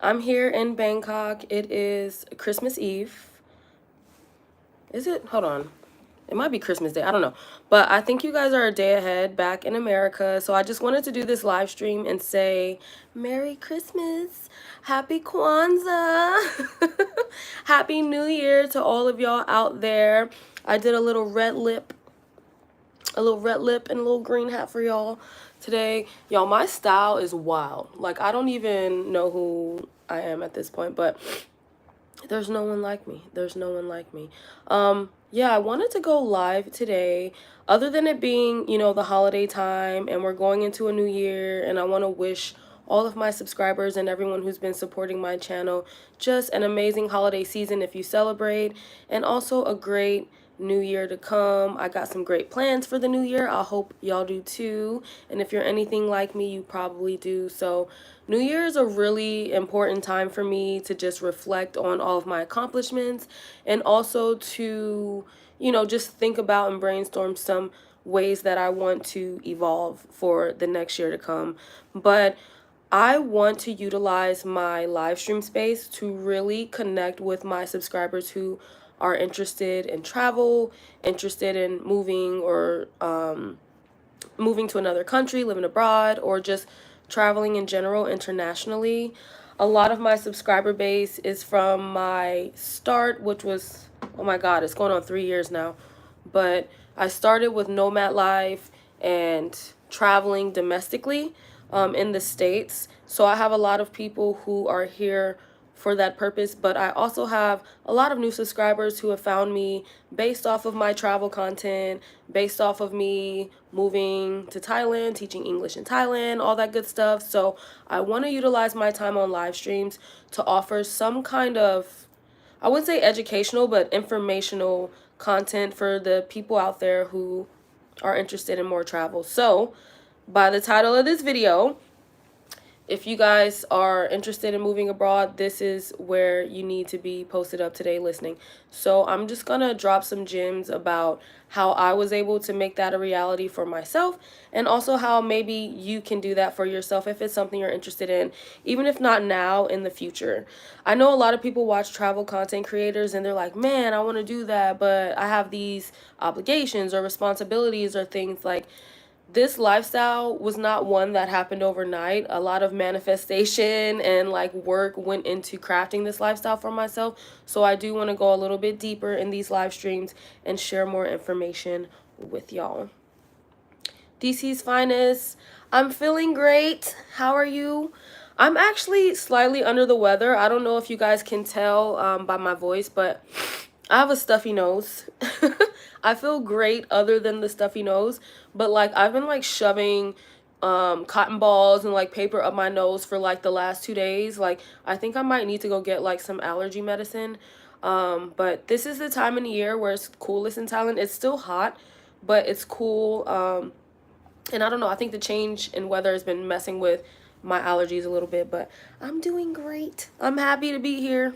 I'm here in Bangkok. It is Christmas Eve. Is it? Hold on. It might be Christmas Day. I don't know. But I think you guys are a day ahead back in America. So I just wanted to do this live stream and say Merry Christmas. Happy Kwanzaa. Happy New Year to all of y'all out there. I did a little red lip and a little green hat for y'all today. Y'all, my style is wild. Like, I don't even know who I am at this point, but there's no one like me. There's no one like me. Yeah, I wanted to go live today. Other than it being, the holiday time and we're going into a new year, and I want to wish all of my subscribers and everyone who's been supporting my channel just an amazing holiday season if you celebrate, and also a great new year to come. I got some great plans for the new year. I hope y'all do too. And if you're anything like me, you probably do. So New Year is a really important time for me to just reflect on all of my accomplishments, and also to, just think about and brainstorm some ways that I want to evolve for the next year to come. But I want to utilize my live stream space to really connect with my subscribers who are interested in travel, interested in moving, or moving to another country, living abroad, or just traveling in general internationally. A lot of my subscriber base is from my start, which was, oh my God, it's going on 3 years now. But I started with Nomad life and traveling domestically in the States. So I have a lot of people who are here for that purpose, but I also have a lot of new subscribers who have found me based off of my travel content, based off of me moving to Thailand, teaching English in Thailand, all that good stuff. So I want to utilize my time on live streams to offer some kind of, I wouldn't say educational, but informational content for the people out there who are interested in more travel. So by the title of this video, if you guys are interested in moving abroad, this is where you need to be posted up today listening. So I'm just gonna drop some gems about how I was able to make that a reality for myself, and also how maybe you can do that for yourself if it's something you're interested in, even if not now, in the future. I know a lot of people watch travel content creators and they're like, man, I want to do that, but I have these obligations or responsibilities or things. Like, this lifestyle was not one that happened overnight. A lot of manifestation and like work went into crafting this lifestyle for myself. So I do want to go a little bit deeper in these live streams and share more information with y'all. DC's finest. I'm feeling great. How are you? I'm actually slightly under the weather. I don't know if you guys can tell by my voice, but I have a stuffy nose. I feel great other than the stuffy nose, but like I've been like shoving cotton balls and like paper up my nose for like the last 2 days. Like, I think I might need to go get like some allergy medicine. But this is the time in the year where it's coolest in Thailand. It's still hot, but it's cool. And I don't know, I think the change in weather has been messing with my allergies a little bit, but I'm doing great. I'm happy to be here.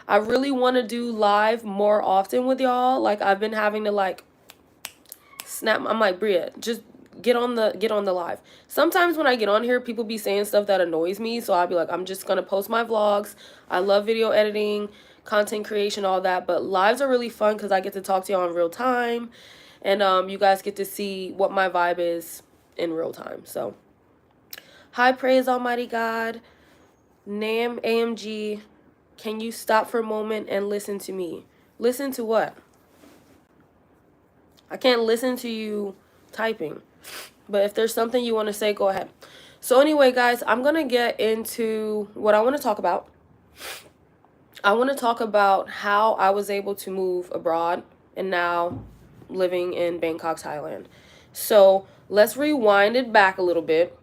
I really want to do live more often with y'all. Like, I've been having to like snap. I'm like, Bria, just get on the live. Sometimes when I get on here, people be saying stuff that annoys me, so I'll be like, I'm just gonna post my vlogs. I love video editing, content creation, all that, but lives are really fun because I get to talk to y'all in real time, and you guys get to see what my vibe is in real time. So high praise Almighty God. Nam AMG, can you stop for a moment and listen to me? Listen to what? I can't listen to you typing. But if there's something you want to say, go ahead. So anyway, guys, I'm going to get into what I want to talk about. I want to talk about how I was able to move abroad and now living in Bangkok, Thailand. So let's rewind it back a little bit.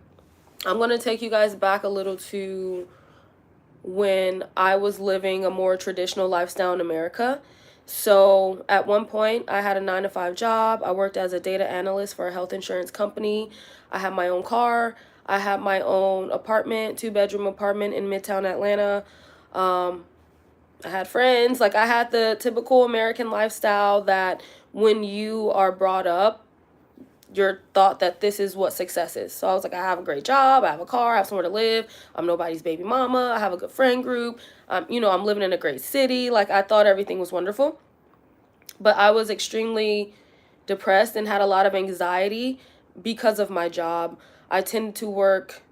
I'm going to take you guys back a little to when I was living a more traditional lifestyle in America. So at one point, I had a 9-to-5 job. I worked as a data analyst for a health insurance company. I had my own car. I had my own apartment, 2-bedroom apartment in Midtown Atlanta. I had friends. Like, I had the typical American lifestyle that when you are brought up, your thought that this is what success is. So I was like, I have a great job, I have a car, I have somewhere to live, I'm nobody's baby mama, I have a good friend group, you know, I'm living in a great city. Like, I thought everything was wonderful. But I was extremely depressed and had a lot of anxiety because of my job. I tended to work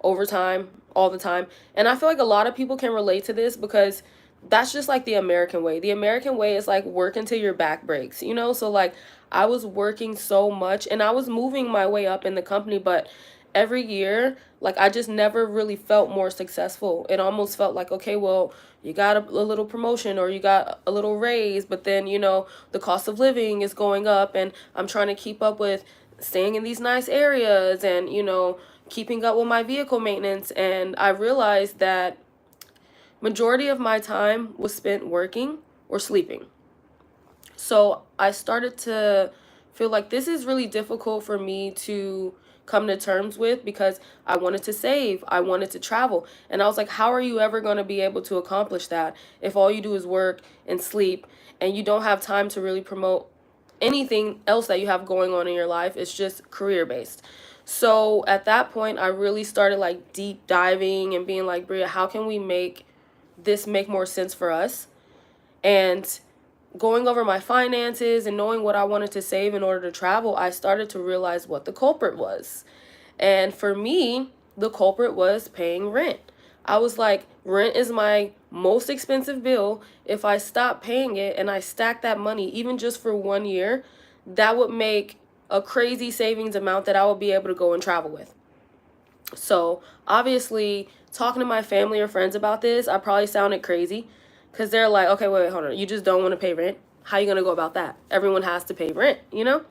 overtime all the time. And I feel like a lot of people can relate to this because that's just like the American way. The American way is like work until your back breaks, you know? So like I was working so much and I was moving my way up in the company, but every year, like I just never really felt more successful. It almost felt like, okay, well, you got a little promotion or you got a little raise, but then, you know, the cost of living is going up and I'm trying to keep up with staying in these nice areas and, you know, keeping up with my vehicle maintenance. And I realized that majority of my time was spent working or sleeping. So I started to feel like this is really difficult for me to come to terms with because I wanted to save, I wanted to travel. And I was like, how are you ever going to be able to accomplish that if all you do is work and sleep and you don't have time to really promote anything else that you have going on in your life? It's just career based. So at that point, I really started like deep diving and being like, Bria, how can we make this make more sense for us? And going over my finances and knowing what I wanted to save in order to travel, I started to realize what the culprit was. And for me, the culprit was paying rent. I was like, rent is my most expensive bill. If I stop paying it and I stack that money, even just for 1 year, that would make a crazy savings amount that I would be able to go and travel with. So obviously, talking to my family or friends about this, I probably sounded crazy because they're like, okay, wait, hold on. You just don't want to pay rent? How are you going to go about that? Everyone has to pay rent, you know?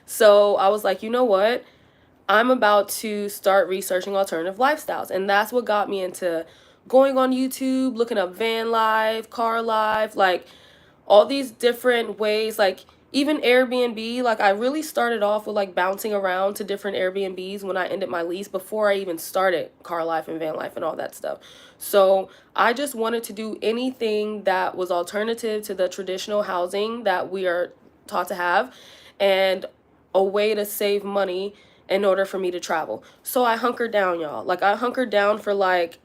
So I was like, you know what? I'm about to start researching alternative lifestyles. And that's what got me into going on YouTube, looking up van life, car life, like all these different ways, like even Airbnb. Like I really started off with like bouncing around to different Airbnbs when I ended my lease before I even started car life and van life and all that stuff. So I just wanted to do anything that was alternative to the traditional housing that we are taught to have and a way to save money in order for me to travel. So I hunkered down, y'all. Like I hunkered down for like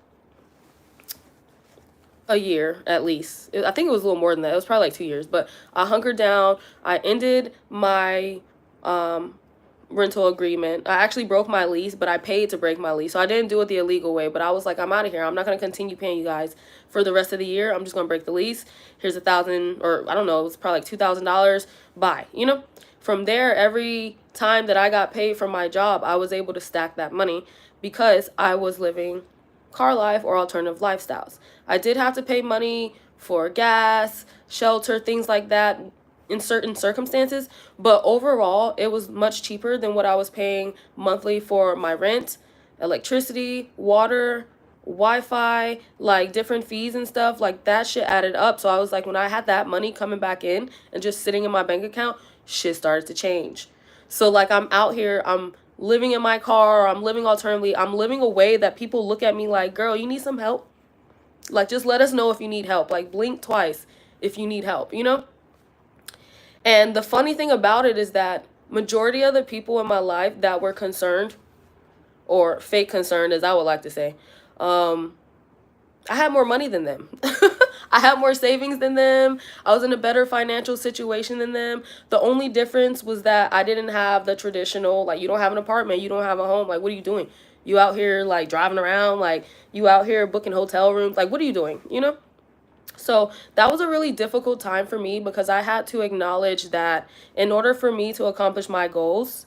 a year at least. I think it was a little more than that. It was probably like 2 years, but I hunkered down. I ended my rental agreement. I actually broke my lease, but I paid to break my lease. So I didn't do it the illegal way, but I was like, I'm out of here. I'm not going to continue paying you guys for the rest of the year. I'm just going to break the lease. Here's $1,000, or I don't know, it was probably like $2,000. Bye. You know, from there, every time that I got paid from my job, I was able to stack that money because I was living car life or alternative lifestyles. I did have to pay money for gas, shelter, things like that in certain circumstances, but overall it was much cheaper than what I was paying monthly for my rent, electricity, water, Wi-Fi, like different fees and stuff. Like that shit added up. So I was like, when I had that money coming back in and just sitting in my bank account, shit started to change. So like I'm out here, I'm living in my car, I'm living alternatively, I'm living a way that people look at me like, girl, you need some help? Like, just let us know if you need help. Like, blink twice if you need help, you know? And the funny thing about it is that majority of the people in my life that were concerned, or fake concerned as I would like to say, I had more money than them. I had more savings than them. I was in a better financial situation than them. The only difference was that I didn't have the traditional, like, you don't have an apartment, you don't have a home. Like, what are you doing? You out here, like, driving around? Like, you out here booking hotel rooms? Like, what are you doing? You know? So that was a really difficult time for me because I had to acknowledge that in order for me to accomplish my goals,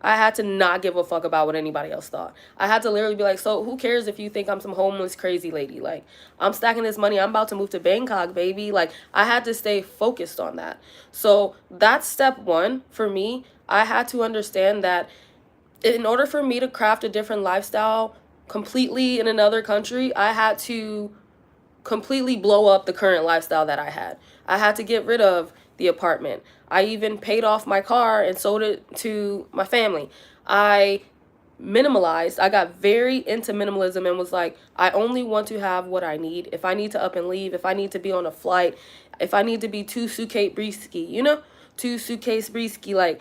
I had to not give a fuck about what anybody else thought. I had to literally be like, so who cares if you think I'm some homeless crazy lady? Like, I'm stacking this money. I'm about to move to Bangkok, baby. Like, I had to stay focused on that. So that's step one for me. I had to understand that in order for me to craft a different lifestyle completely in another country, I had to completely blow up the current lifestyle that I had. I had to get rid of the apartment. I even paid off my car and sold it to my family. I minimalized. I got very into minimalism and was like, I only want to have what I need. If I need to up and leave, if I need to be on a flight, if I need to be two suitcase brisky, you know, two suitcase brisky, like,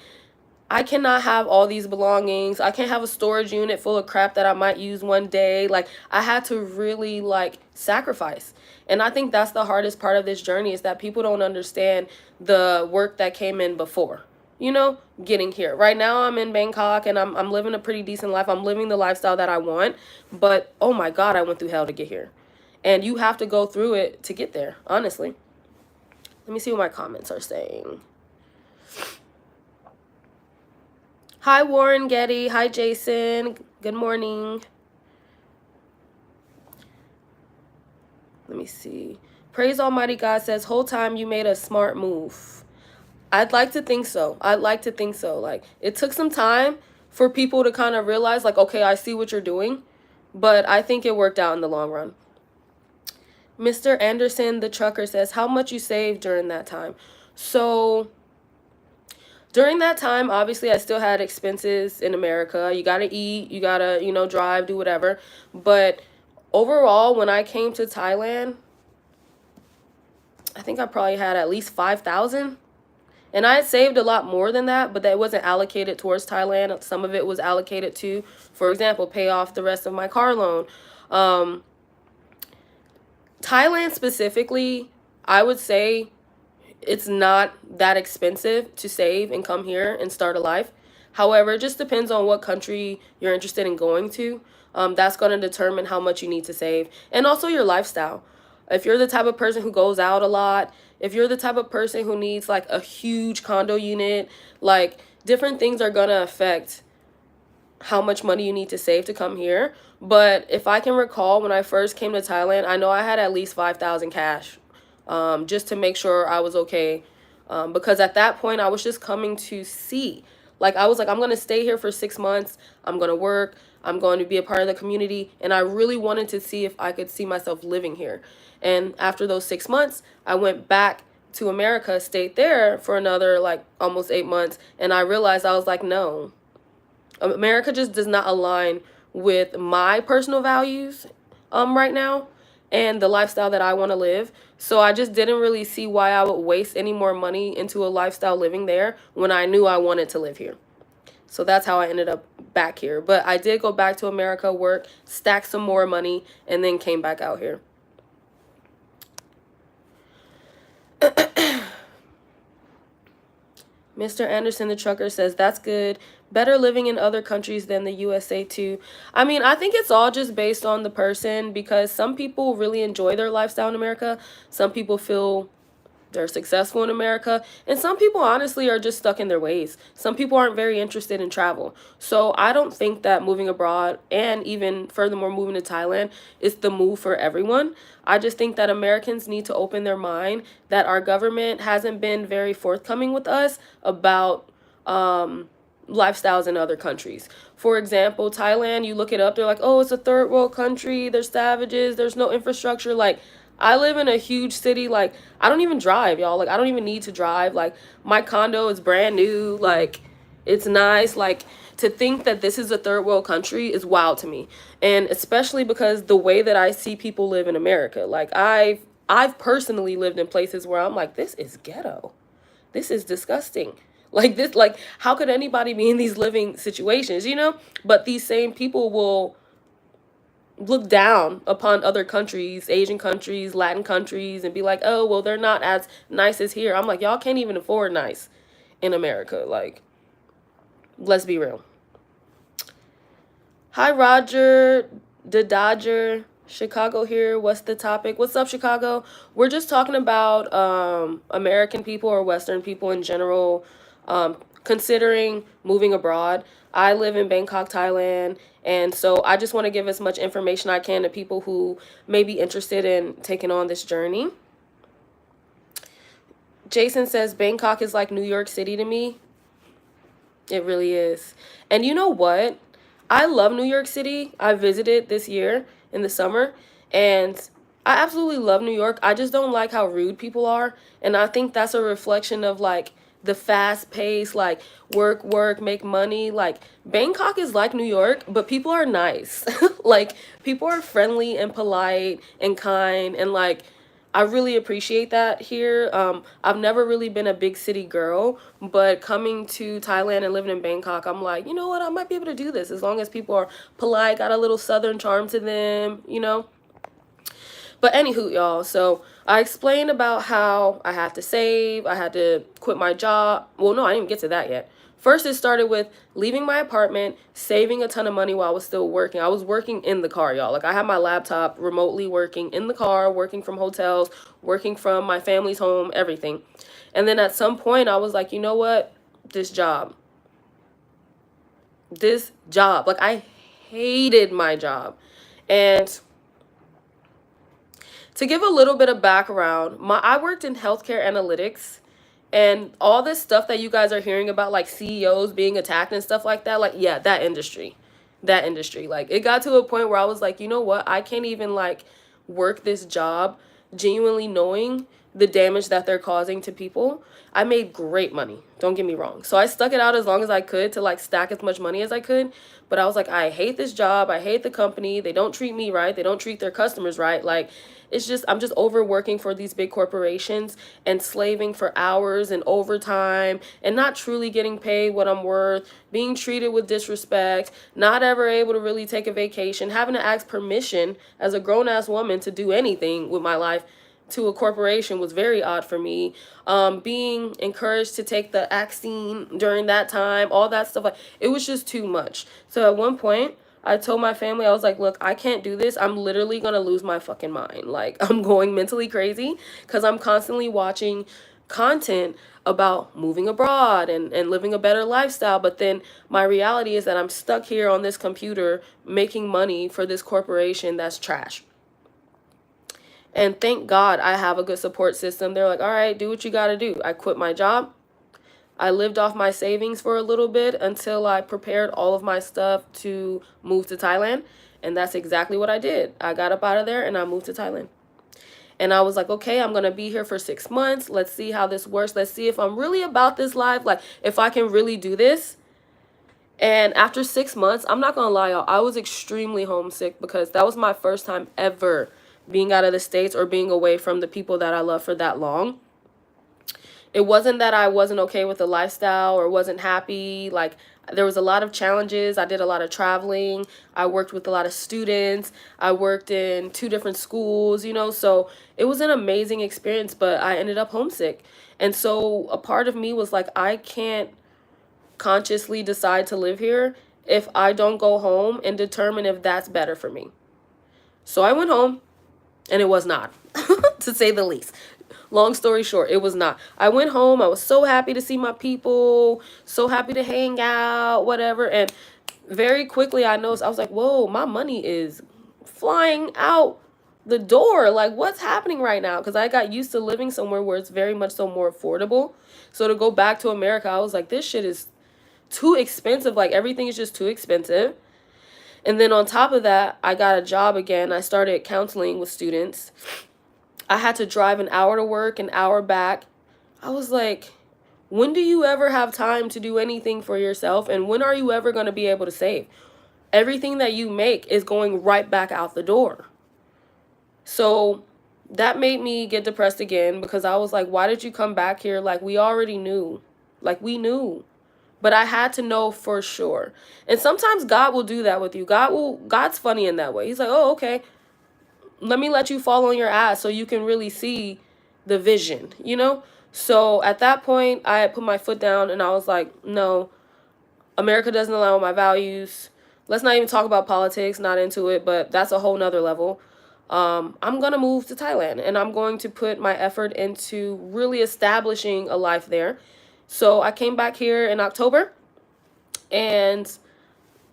I cannot have all these belongings. I can't have a storage unit full of crap that I might use one day. Like, I had to really, like, sacrifice. And I think that's the hardest part of this journey, is that people don't understand the work that came in before, you know, getting here. Right now I'm in Bangkok and I'm living a pretty decent life. I'm living the lifestyle that I want. But, oh my God, I went through hell to get here. And you have to go through it to get there, honestly. Let me see what my comments are saying. Hi, Warren Getty. Hi, Jason. Good morning. Let me see. Praise Almighty God says, whole time you made a smart move. I'd like to think so. I'd like to think so. Like, it took some time for people to kind of realize, like, okay, I see what you're doing. But I think it worked out in the long run. Mr. Anderson, the trucker, says, how much you saved during that time? So during that time, obviously, I still had expenses in America. You got to eat, you got to, you know, drive, do whatever. But overall, when I came to Thailand, I think I probably had at least 5,000. And I had saved a lot more than that, but that wasn't allocated towards Thailand. Some of it was allocated to, for example, pay off the rest of my car loan. Thailand specifically, I would say it's not that expensive to save and come here and start a life. However, it just depends on what country you're interested in going to. That's going to determine how much you need to save, and also your lifestyle. If you're the type of person who goes out a lot, if you're the type of person who needs like a huge condo unit, like different things are going to affect how much money you need to save to come here. But if I can recall, when I first came to Thailand, I know I had at least 5,000 cash, just to make sure I was okay. Because at that point, I was just coming to see. Like, I was like, I'm going to stay here for 6 months. I'm going to work. I'm going to be a part of the community. And I really wanted to see if I could see myself living here. And after those 6 months, I went back to America, stayed there for another, like, almost 8 months. And I realized, I was like, no. America just does not align with my personal values right now and the lifestyle that I want to live. So I just didn't really see why I would waste any more money into a lifestyle living there when I knew I wanted to live here. So that's how I ended up back here. But I did go back to America, work, stack some more money, and then came back out here. Mr. Anderson, the trucker, says, that's good. Better living in other countries than the USA too. I mean, I think it's all just based on the person, because some people really enjoy their lifestyle in America. Some people feel they're successful in America. And some people honestly are just stuck in their ways. Some people aren't very interested in travel. So I don't think that moving abroad, and even furthermore moving to Thailand, is the move for everyone. I just think that Americans need to open their mind that our government hasn't been very forthcoming with us about lifestyles in other countries. For example, Thailand, you look it up, they're like, oh, it's a third world country, there's savages, there's no infrastructure. Like, I live in a huge city. Like, I don't even drive, y'all. Like, I don't even need to drive. Like, my condo is brand new. Like, it's nice. Like, to think that this is a third world country is wild to me. And especially because the way that I see people live in America. Like, I've personally lived in places where I'm like, this is ghetto. This is disgusting. Like, this, like, how could anybody be in these living situations, you know? But these same people will look down upon other countries, Asian countries, Latin countries, and be like, oh, well, they're not as nice as here. I'm like, y'all can't even afford nice in America. Like, let's be real. Hi, Roger, the Dodger, Chicago here. What's the topic? What's up, Chicago? We're just talking about American people or Western people in general considering moving abroad. I live in Bangkok, Thailand, and so I just want to give as much information I can to people who may be interested in taking on this journey. Jason says, Bangkok is like New York City to me. It really is. And you know what? I love New York City. I visited this year in the summer, and I absolutely love New York. I just don't like how rude people are, and I think that's a reflection of, like, the fast pace, like, work, make money. Like, Bangkok is like New York, but people are nice. Like, people are friendly and polite and kind, and, like, I really appreciate that here. I've never really been a big city girl, but coming to Thailand and living in Bangkok, I'm like, you know what? I might be able to do this as long as people are polite, got a little southern charm to them, you know? But anywho, y'all, so I explained about how I had to save, I had to quit my job. Well, no, I didn't even get to that yet. First, it started with leaving my apartment, saving a ton of money while I was still working. I was working in the car, y'all. Like, I had my laptop remotely working in the car, working from hotels, working from my family's home, everything. And then at some point, I was like, you know what? This job. Like, I hated my job. And to give a little bit of background, I worked in healthcare analytics, and all this stuff that you guys are hearing about, like CEOs being attacked and stuff like that, like, yeah, that industry. Like, it got to a point where I was like, you know what? I can't even, like, work this job genuinely knowing the damage that they're causing to people. I made great money, don't get me wrong. So I stuck it out as long as I could to, like, stack as much money as I could. But I was like, I hate this job. I hate the company. They don't treat me right. They don't treat their customers right. Like, it's just, I'm just overworking for these big corporations and slaving for hours and overtime and not truly getting paid what I'm worth, being treated with disrespect, not ever able to really take a vacation, having to ask permission as a grown-ass woman to do anything with my life to a corporation was very odd for me. Being encouraged to take the vaccine during that time, all that stuff, like, it was just too much. So at one point, I told my family, I was like, look, I can't do this. I'm literally going to lose my fucking mind. Like, I'm going mentally crazy because I'm constantly watching content about moving abroad and living a better lifestyle. But then my reality is that I'm stuck here on this computer making money for this corporation that's trash. And thank God I have a good support system. They're like, all right, do what you got to do. I quit my job. I lived off my savings for a little bit until I prepared all of my stuff to move to Thailand. And that's exactly what I did. I got up out of there and I moved to Thailand. And I was like, okay, I'm going to be here for 6 months. Let's see how this works. Let's see if I'm really about this life. Like, if I can really do this. And after 6 months, I'm not going to lie, y'all, I was extremely homesick because that was my first time ever being out of the States or being away from the people that I love for that long. It wasn't that I wasn't okay with the lifestyle or wasn't happy. Like, there was a lot of challenges. I did a lot of traveling. I worked with a lot of students. I worked in 2 different schools, you know, so it was an amazing experience, but I ended up homesick. And so a part of me was like, I can't consciously decide to live here if I don't go home and determine if that's better for me. So I went home, and it was not, to say the least. Long story short, it was not. I went home. I was so happy to see my people, so happy to hang out, whatever. And very quickly I noticed, I was like, whoa, my money is flying out the door. Like, what's happening right now? Because I got used to living somewhere where it's very much so more affordable. So to go back to America, I was like, this shit is too expensive. Like, everything is just too expensive. And then on top of that, I got a job again. I started counseling with students. I had to drive an hour to work, an hour back. I was like, when do you ever have time to do anything for yourself? And when are you ever going to be able to save? Everything that you make is going right back out the door. So that made me get depressed again because I was like, why did you come back here? Like, we already knew. Like, we knew. But I had to know for sure. And sometimes God will do that with you. God's funny in that way. He's like, oh, okay. Let me let you fall on your ass so you can really see the vision, you know? So at that point, I had put my foot down and I was like, no, America doesn't align with my values. Let's not even talk about politics, not into it, but that's a whole nother level. I'm going to move to Thailand and I'm going to put my effort into really establishing a life there. So I came back here in October and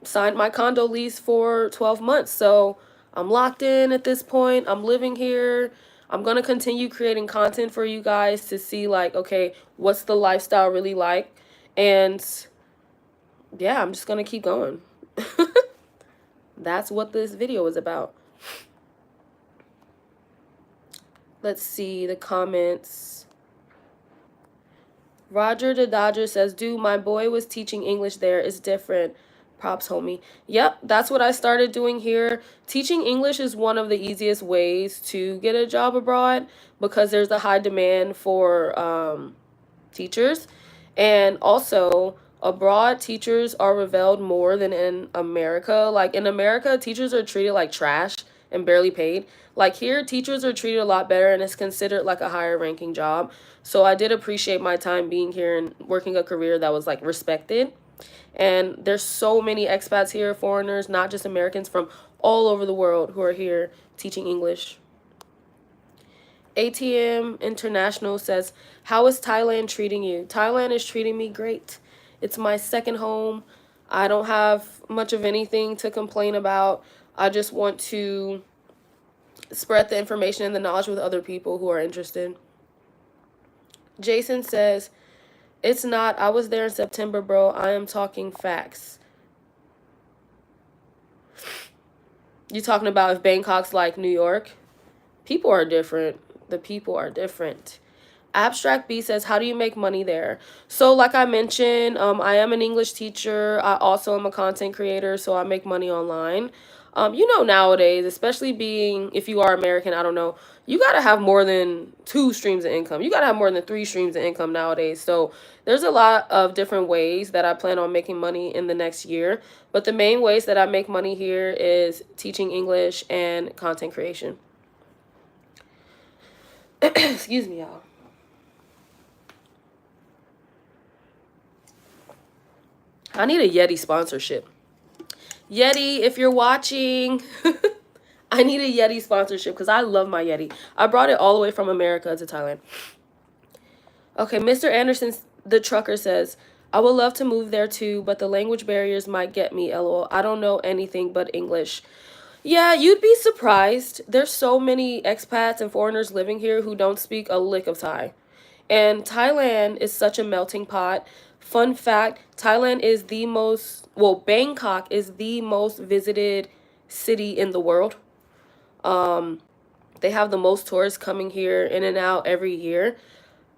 signed my condo lease for 12 months. So I'm locked in at this point. I'm living here. I'm going to continue creating content for you guys to see, like, okay, what's the lifestyle really like? And yeah, I'm just going to keep going. That's what this video is about. Let's see the comments. Roger the Dodger says, dude, my boy was teaching English there. It's different. Props, homie. Yep, that's what I started doing here. Teaching English is one of the easiest ways to get a job abroad because there's a high demand for teachers. And also, abroad, teachers are revealed more than in America. Like in America, teachers are treated like trash and barely paid. Like here, teachers are treated a lot better and it's considered like a higher ranking job. So I did appreciate my time being here and working a career that was like respected. And there's so many expats here, foreigners, not just Americans, from all over the world who are here teaching English. ATM International says, how is Thailand treating you? Thailand is treating me great. It's my second home. I don't have much of anything to complain about. I just want to spread the information and the knowledge with other people who are interested. Jason says, it's not. I was there in September, bro. I am talking facts. You talking about if Bangkok's like New York? People are different. The people are different. Abstract B says, how do you make money there? So like I mentioned, I am an English teacher. I also am a content creator, so I make money online. You know, nowadays, especially being, if you are American, I don't know, you got to have more than 2 streams of income. You got to have more than 3 streams of income nowadays. So there's a lot of different ways that I plan on making money in the next year. But the main ways that I make money here is teaching English and content creation. Excuse me, y'all. I need a Yeti sponsorship. Yeti, if you're watching, I need a Yeti sponsorship because I love my Yeti. I brought it all the way from America to Thailand. Okay, Mr. Anderson, the trucker, says, I would love to move there too, but the language barriers might get me, lol. I don't know anything but English. Yeah, you'd be surprised. There's so many expats and foreigners living here who don't speak a lick of Thai. And Thailand is such a melting pot. Fun fact, Thailand is the most, well, Bangkok is the most visited city in the world. They have the most tourists coming here in and out every year.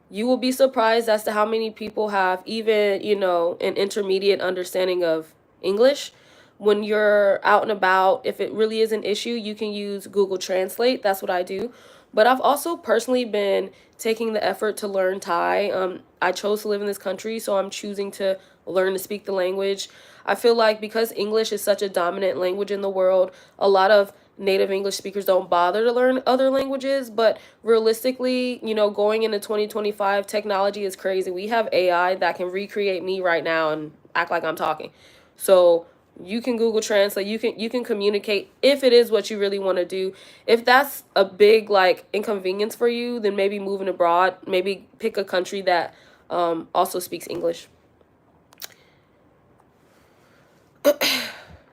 You will be surprised as to how many people have even, you know, an intermediate understanding of English. When you're out and about, if it really is an issue, you can use Google Translate. That's what I do. But I've also personally been taking the effort to learn Thai. I chose to live in this country, so I'm choosing to learn to speak the language. I feel like because English is such a dominant language in the world, a lot of native English speakers don't bother to learn other languages. But realistically, you know, going into 2025, technology is crazy. We have AI that can recreate me right now and act like I'm talking. So you can Google Translate, you can communicate if it is what you really want to do. If that's a big like inconvenience for you, then maybe moving abroad, maybe pick a country that also speaks English.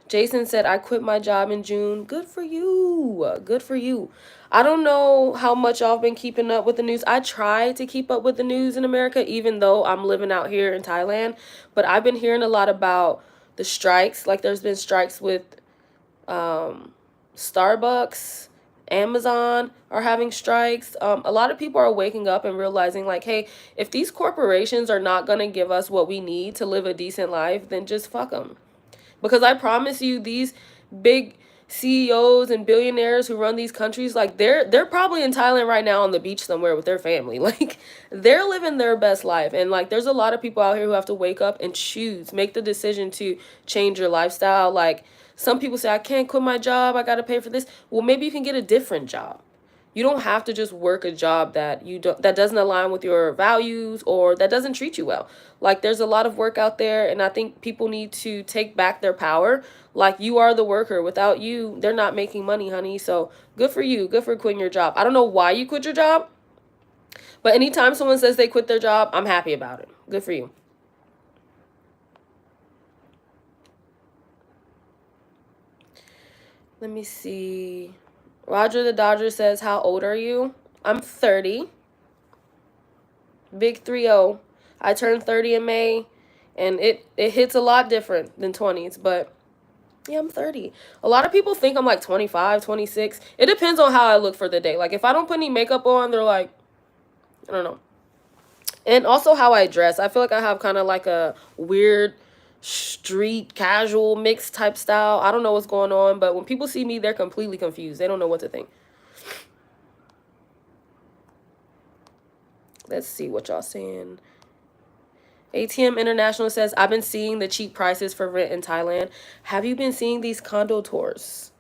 Jason said, I quit my job in June. Good for you. Good for you. I don't know how much y'all been keeping up with the news. I try to keep up with the news in America, even though I'm living out here in Thailand. But I've been hearing a lot about the strikes. Like there's been strikes with Starbucks, Amazon are having strikes. A lot of people are waking up and realizing like, hey, if these corporations are not going to give us what we need to live a decent life, then just fuck them. Because I promise you, these big CEOs and billionaires who run these countries, like they're probably in Thailand right now on the beach somewhere with their family. Like they're living their best life. And like there's a lot of people out here who have to wake up and choose, make the decision to change your lifestyle. Like some people say, I can't quit my job, I gotta pay for this. Well, maybe you can get a different job. You don't have to just work a job that that doesn't align with your values or that doesn't treat you well. Like there's a lot of work out there, and I think people need to take back their power. Like you are the worker. Without you, they're not making money, honey. So good for you. Good for quitting your job. I don't know why you quit your job, but anytime someone says they quit their job, I'm happy about it. Good for you. Let me see. Roger the Dodger says, how old are you? I'm 30. Big 3-0. I turned 30 in May, and it hits a lot different than 20s, but yeah, I'm 30. A lot of people think I'm like 25, 26. It depends on how I look for the day. Like if I don't put any makeup on, they're like, I don't know. And also how I dress. I feel like I have kind of like a weird street casual mixed type style. I don't know what's going on, but when people see me, they're completely confused. They don't know what to think. Let's see what y'all saying. ATM International says, I've been seeing the cheap prices for rent in Thailand. Have you been seeing these condo tours?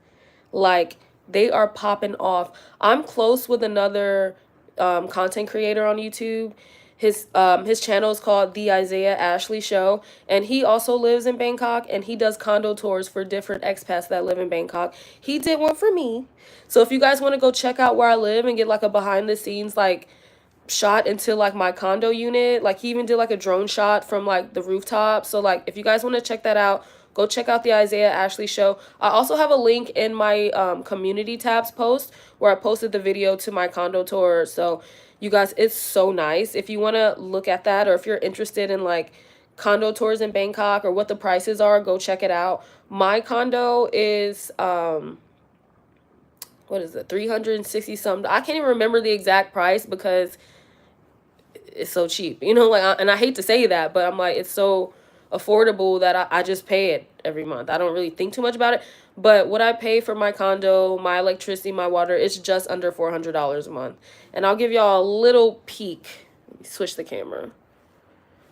Like, they are popping off. I'm close with another content creator on YouTube. His channel is called The Isaiah Ashley Show, and he also lives in Bangkok, and he does condo tours for different expats that live in Bangkok. He did one for me. So if you guys want to go check out where I live and get like a behind the scenes like shot into like my condo unit, like he even did like a drone shot from like the rooftop. So like if you guys want to check that out, go check out the Isaiah Ashley Show. I also have a link in my community tabs post where I posted the video to my condo tour. So you guys, it's so nice. If you want to look at that, or if you're interested in like condo tours in Bangkok or what the prices are, go check it out. My condo is what is it, 360 something. I can't even remember the exact price because it's so cheap, you know, like, and I hate to say that, but I'm like, it's so affordable that I just pay it every month. I don't really think too much about it, but what I pay for my condo, my electricity, my water, it's just under $400 a month. And I'll give y'all a little peek. Let me switch the camera.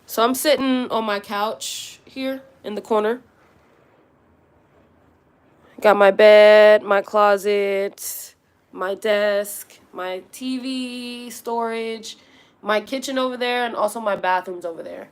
So I'm sitting on my couch here in the corner. Got my bed, my closet, my desk, my TV, storage, my kitchen over there, and also my bathrooms over there.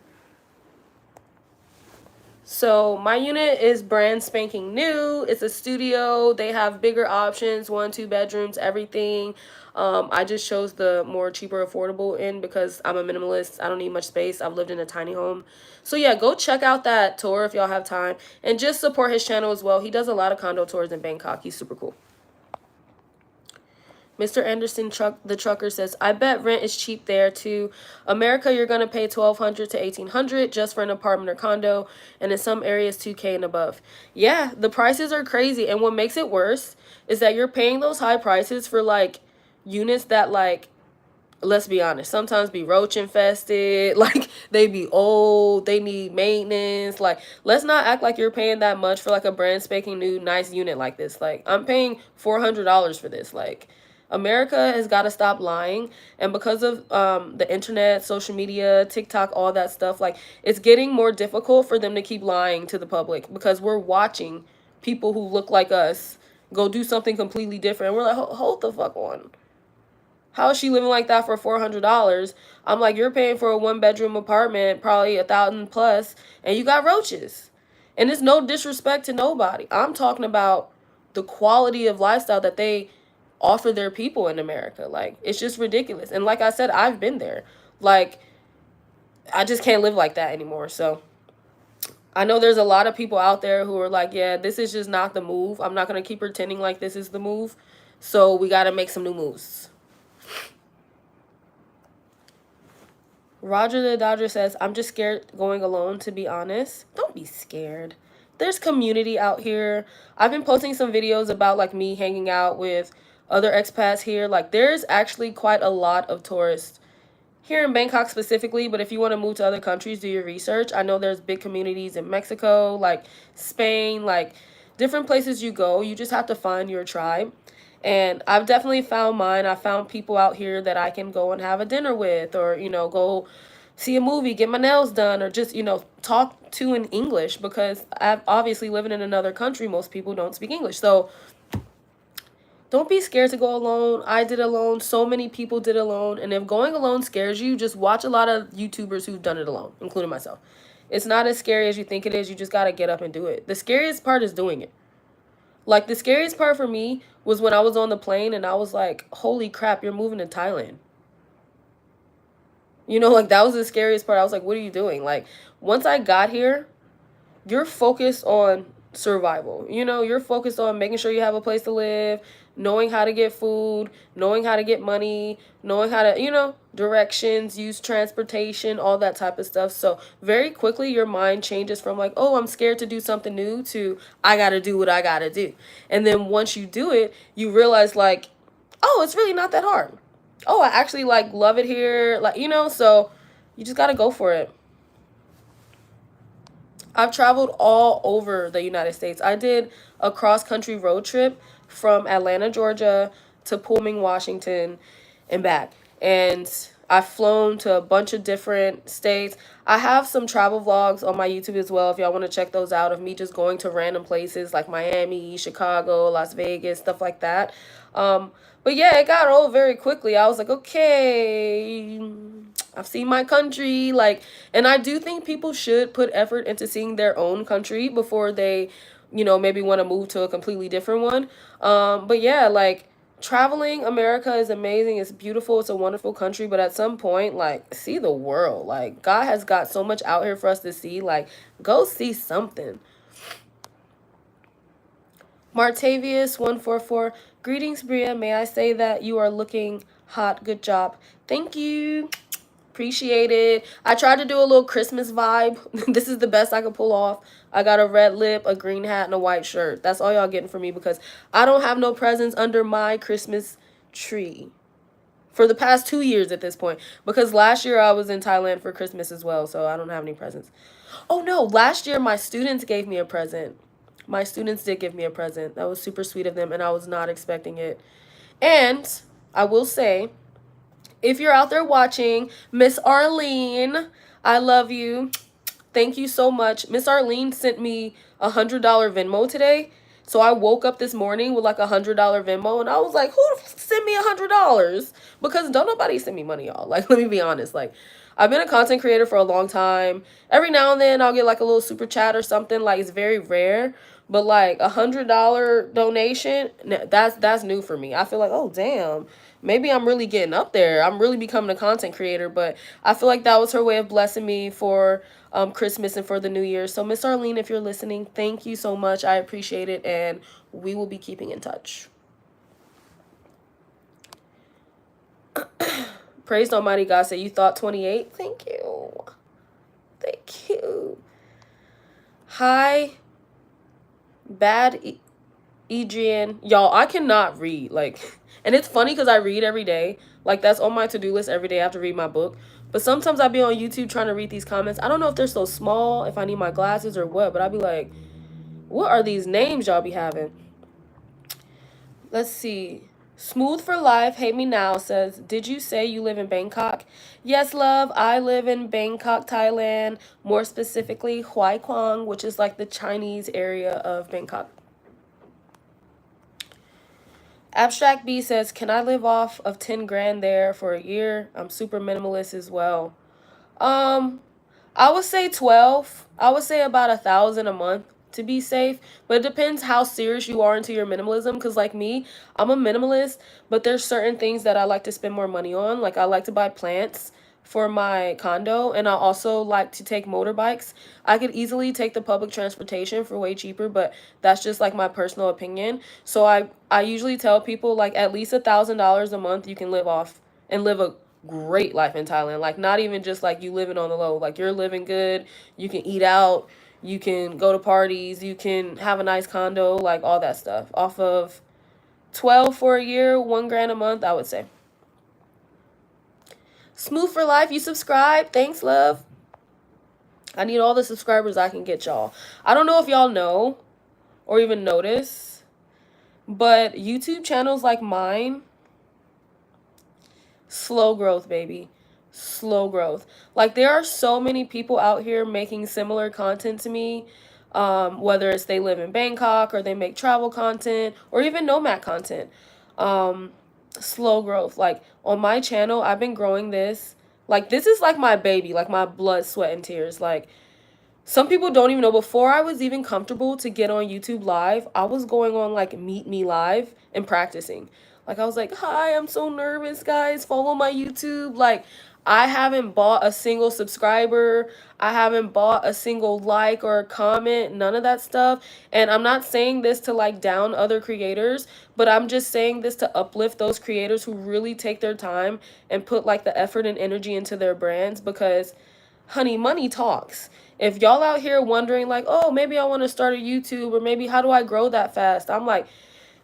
So my unit is brand spanking new. It's a studio. They have bigger options, 1, 2 bedrooms, everything. I just chose the more cheaper, affordable end because I'm a minimalist. I don't need much space. I've lived in a tiny home. So yeah, go check out that tour if y'all have time. And just support his channel as well. He does a lot of condo tours in Bangkok. He's super cool. Mr. Anderson the trucker says, I bet rent is cheap there too. America, you're gonna pay $1,200 to $1,800 just for an apartment or condo, and in some areas $2K and above. Yeah, the prices are crazy, and what makes it worse is that you're paying those high prices for like units that, like, let's be honest, sometimes be roach infested, like they be old, they need maintenance. Like, let's not act like you're paying that much for like a brand spanking new nice unit like this. Like, I'm paying $400 for this. Like, America has got to stop lying. And because of the internet, social media, TikTok, all that stuff, like, it's getting more difficult for them to keep lying to the public because we're watching people who look like us go do something completely different. And we're like, hold the fuck on. How is she living like that for $400? I'm like, you're paying for a 1 bedroom apartment, probably $1,000 plus, and you got roaches. And it's no disrespect to nobody. I'm talking about the quality of lifestyle that they offer their people in America. Like, it's just ridiculous. And like I said, I've been there. Like, I just can't live like that anymore. So I know there's a lot of people out there who are like, yeah, this is just not the move. I'm not going to keep pretending like this is the move. So we got to make some new moves. Roger the Dodger says, I'm just scared going alone, to be honest. Don't be scared. There's community out here. I've been posting some videos about like me hanging out with other expats here. Like, there's actually quite a lot of tourists here in Bangkok specifically, but if you want to move to other countries, do your research. I know there's big communities in Mexico, like Spain, like different places you go. You just have to find your tribe. And I've definitely found mine. I found people out here that I can go and have a dinner with, or, you know, go see a movie, get my nails done, or just, you know, talk to in English, because I've obviously living in another country, most people don't speak English. So don't be scared to go alone. I did alone. So many people did alone. And if going alone scares you, just watch a lot of YouTubers who've done it alone, including myself. It's not as scary as you think it is. You just got to get up and do it. The scariest part is doing it. Like, the scariest part for me was when I was on the plane and I was like, holy crap, you're moving to Thailand. You know, like, that was the scariest part. I was like, what are you doing? Like, once I got here, you're focused on survival. You know, you're focused on making sure you have a place to live, knowing how to get food, knowing how to get money, knowing how to, you know, directions, use transportation, all that type of stuff. So very quickly your mind changes from like, oh, I'm scared to do something new, to I got to do what I got to do. And then once you do it, you realize like, oh, it's really not that hard. Oh, I actually like love it here. Like, you know, so you just got to go for it. I've traveled all over the United States. I did a cross-country road trip from Atlanta, Georgia to Pullman, Washington and back. And I've flown to a bunch of different states. I have some travel vlogs on my YouTube as well if y'all want to check those out, of me just going to random places like Miami, Chicago, Las Vegas, stuff like that. But yeah, it got old very quickly. I was like, okay, I've seen my country, like, and I do think people should put effort into seeing their own country before they, maybe want to move to a completely different one. But yeah, like, traveling America is amazing. It's beautiful. It's a wonderful country, but at some point, like, see the world. Like, God has got so much out here for us to see. Like, go see something. Martavius 144. Greetings, Bria. May I say that you are looking hot. Good job. Thank you. Appreciate it. I tried to do a little Christmas vibe. This is the best I could pull off. I got a red lip, a green hat, and a white shirt. That's all y'all getting from me because I don't have no presents under my Christmas tree for the past 2 years at this point, because last year I was in Thailand for Christmas as well, so I don't have any presents. Oh no, last year my students gave me a present. My students did give me a present. That was super sweet of them, and I was not expecting it. And I will say, if you're out there watching, Miss Arlene, I love you. Thank you so much. Miss Arlene sent me $100 Venmo today. So I woke up this morning with like $100 Venmo, and I was like, who sent me $100? Because don't nobody send me money, y'all. Like, let me be honest. Like, I've been a content creator for a long time. Every now and then I'll get like a little super chat or something. Like, it's very rare. But like $100 donation, that's new for me. I feel like, oh damn, maybe I'm really getting up there. I'm really becoming a content creator. But I feel like that was her way of blessing me for Christmas and for the New Year. So Miss Arlene, if you're listening, thank you so much. I appreciate it, and we will be keeping in touch. Praise Almighty God. Say you thought 28. Thank you. Thank you. Hi. Bad Adrian. Y'all, I cannot read. Like, and it's funny because I read every day. Like, that's on my to-do list every day. I have to read my book. But sometimes I be on YouTube trying to read these comments. I don't know if they're so small, if I need my glasses or what, but I be like, what are these names y'all be having? Let's see. Smooth for Life, Hate Me Now says, did you say you live in Bangkok? Yes, love. I live in Bangkok, Thailand. More specifically, Hoi Quang, which is like the Chinese area of Bangkok. Abstract B says, can I live off of 10 grand there for a year? I'm super minimalist as well. I would say 12. I would say about 1,000 a month to be safe, but it depends how serious you are into your minimalism, because like me, I'm a minimalist, but there's certain things that I like to spend more money on. Like, I like to buy plants for my condo, and I also like to take motorbikes. I could easily take the public transportation for way cheaper, but that's just like my personal opinion. So I usually tell people, like, at least $1,000 a month you can live off and live a great life in Thailand. Like, not even just like you living on the low, like you're living good, you can eat out, you can go to parties, you can have a nice condo, like all that stuff. Off of 12 for a year, 1 grand a month, I would say. Smooth for Life, you subscribe. Thanks, love. I need all the subscribers I can get, y'all. I don't know if y'all know or even notice, but YouTube channels like mine, slow growth, baby. Slow growth. Like, there are so many people out here making similar content to me, whether it's they live in Bangkok or they make travel content or even nomad content. Slow growth. Like, on my channel, I've been growing this. Like, this is like my baby, like my blood, sweat, and tears. Like, some people don't even know, before I was even comfortable to get on YouTube Live, I was going on like Meet Me Live and practicing. Like, I was like, hi, I'm so nervous, guys. Follow my YouTube. Like, I haven't bought a single subscriber. I haven't bought a single like or a comment. None of that stuff. And I'm not saying this to like down other creators, but I'm just saying this to uplift those creators who really take their time and put like the effort and energy into their brands, because, honey, money talks. If y'all out here wondering like, oh, maybe I want to start a YouTube, or maybe how do I grow that fast? I'm like,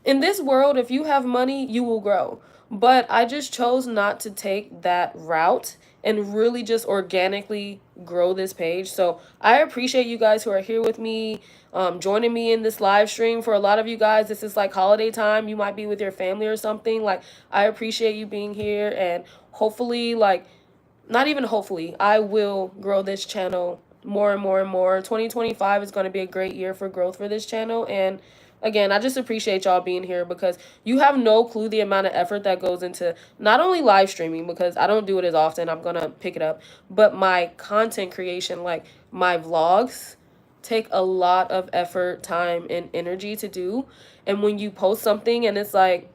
in this world, if you have money, you will grow. But I just chose not to take that route and really just organically grow this page. So I appreciate you guys who are here with me, joining me in this live stream. For a lot of you guys, this is like holiday time. You might be with your family or something. Like, I appreciate you being here, and hopefully, like, not even hopefully, I will grow this channel more and more and more. 2025 is going to be a great year for growth for this channel. And again, I just appreciate y'all being here, because you have no clue the amount of effort that goes into not only live streaming, because I don't do it as often, I'm going to pick it up, but my content creation, like my vlogs, take a lot of effort, time, and energy to do. And when you post something and it's like,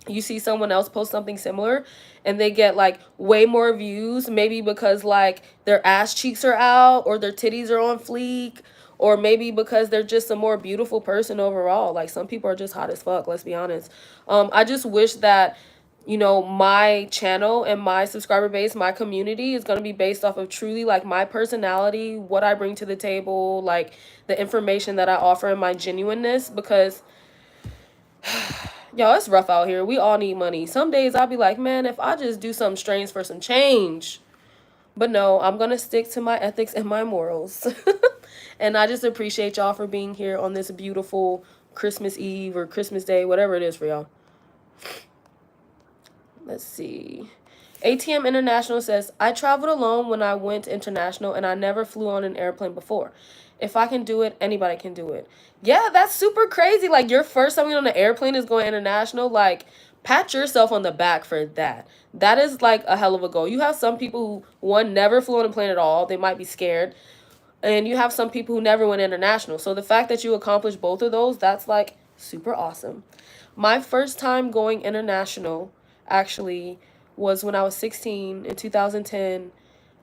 you see someone else post something similar and they get like way more views, maybe because like their ass cheeks are out or their titties are on fleek, or maybe because they're just a more beautiful person overall. Like, some people are just hot as fuck, let's be honest. I just wish that, you know, my channel and my subscriber base, my community, is going to be based off of truly like my personality, what I bring to the table, like the information that I offer, and my genuineness. Because y'all, it's rough out here. We all need money. Some days I'll be like, man, if I just do something strange for some change. But no, I'm going to stick to my ethics and my morals. And I just appreciate y'all for being here on this beautiful Christmas Eve or Christmas Day, whatever it is for y'all. Let's see. ATM International says, I traveled alone when I went international, and I never flew on an airplane before. If I can do it, anybody can do it. Yeah, that's super crazy. Like, your first time on an airplane is going international. Like, pat yourself on the back for that. That is like a hell of a goal. You have some people who, one, never flew on a plane at all. They might be scared. And you have some people who never went international. So the fact that you accomplished both of those, that's like super awesome. My first time going international actually was when I was 16 in 2010.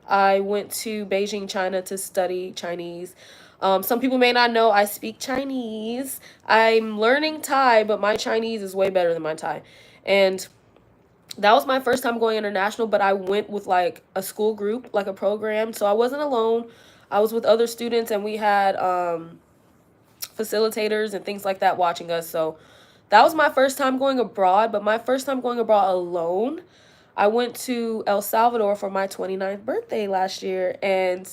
I went to Beijing, China to study Chinese. Some people may not know I speak Chinese. I'm learning Thai, but my Chinese is way better than my Thai. And that was my first time going international, but I went with like a school group, like a program. So I wasn't alone. I was with other students, and we had facilitators and things like that watching us. So that was my first time going abroad. But my first time going abroad alone, I went to El Salvador for my 29th birthday last year, and